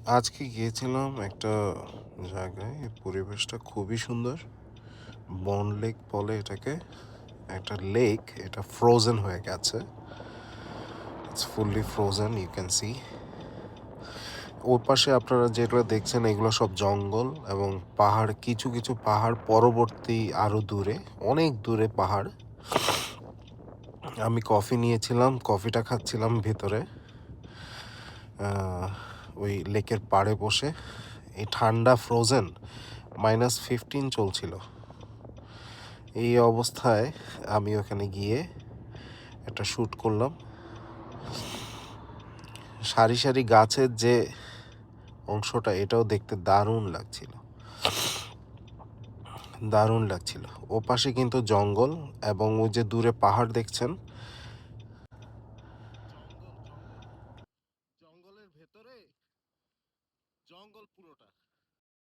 আজকে গিয়েছিলাম একটা জায়গায়, এই পরিবেশটা খুবই সুন্দর। বন লেক বলে এটাকে। একটা লেক, এটা ফ্রোজেন হয়ে গেছে। It's fully frozen, you can see. ওর পাশে আপনারা যেগুলো দেখছেন এগুলো সব জঙ্গল এবং পাহাড়। কিছু কিছু পাহাড় পরবর্তী আরও দূরে, অনেক দূরে পাহাড়। আমি কফি নিয়েছিলাম, কফিটা খাচ্ছিলাম ভেতরে ওই লেকের পাড়ে বসে। এই ঠান্ডা ফ্রোজেন -15 চলছিল। এই অবস্থায় আমি ওখানে গিয়ে একটা শ্যুট করলাম। সারি সারি গাছের যে অংশটা, এটাও দেখতে দারুণ লাগছিল, দারুণ লাগছিল। ও পাশে কিন্তু জঙ্গল, এবং ওই যে দূরে পাহাড় দেখছেন, জঙ্গল জঙ্গল জঙ্গলের ভেতরে জঙ্গল পুরোটা।